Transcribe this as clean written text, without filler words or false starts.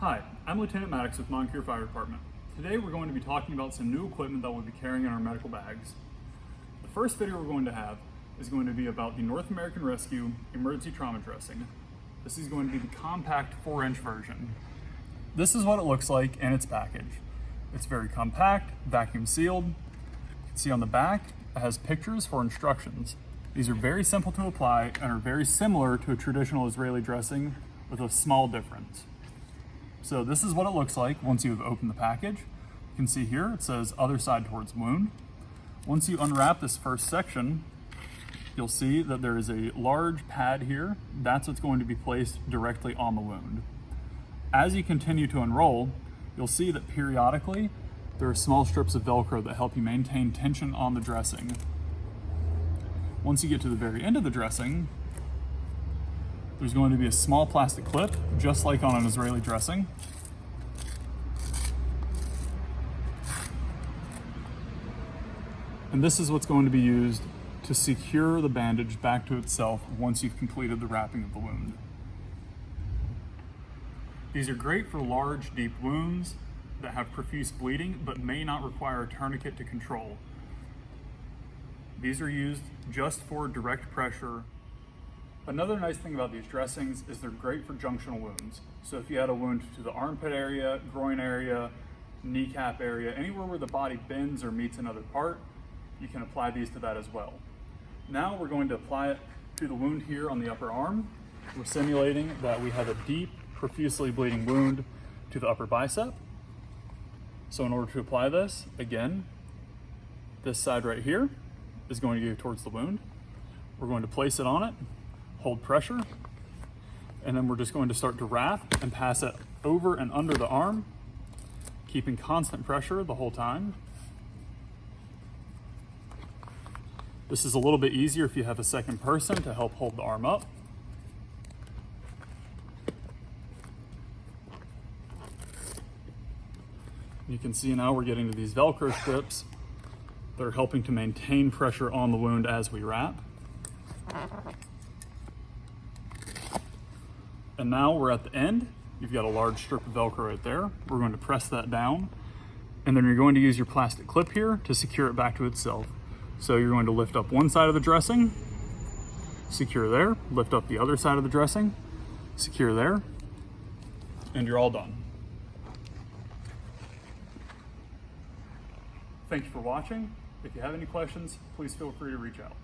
Hi, I'm Lieutenant Maddox with Moncure Fire Department. Today we're going to be talking about some new equipment that we'll be carrying in our medical bags. The first video we're going to have is going to be about the North American Rescue Emergency Trauma Dressing. This is going to be the compact 4-inch version. This is what it looks like in its package. It's very compact, vacuum sealed. You can see on the back it has pictures for instructions. These are very simple to apply and are very similar to a traditional Israeli dressing with a small difference. So this is what it looks like once you've opened the package. You can see here it says other side towards wound. Once you unwrap this first section, you'll see that there is a large pad here. That's what's going to be placed directly on the wound. As you continue to unroll, you'll see that periodically there are small strips of Velcro that help you maintain tension on the dressing. Once you get to the very end of the dressing, there's going to be a small plastic clip, just like on an Israeli dressing. And this is what's going to be used to secure the bandage back to itself once you've completed the wrapping of the wound. These are great for large, deep wounds that have profuse bleeding, but may not require a tourniquet to control. These are used just for direct pressure. Another nice thing about these dressings is they're great for junctional wounds. So if you had a wound to the armpit area, groin area, kneecap area, anywhere where the body bends or meets another part, you can apply these to that as well. Now we're going to apply it to the wound here on the upper arm. We're simulating that we have a deep, profusely bleeding wound to the upper bicep. So in order to apply this, again, this side right here is going to go towards the wound. We're going to place it on it, hold pressure, and then we're just going to start to wrap and pass it over and under the arm, keeping constant pressure the whole time. This is a little bit easier if you have a second person to help hold the arm up. You can see now we're getting to these Velcro strips that are helping to maintain pressure on the wound as we wrap. And now we're at the end. You've got a large strip of Velcro right there. We're going to press that down, and then you're going to use your plastic clip here to secure it back to itself. So you're going to lift up one side of the dressing, secure there, lift up the other side of the dressing, secure there, and you're all done. Thank you for watching. If you have any questions, please feel free to reach out.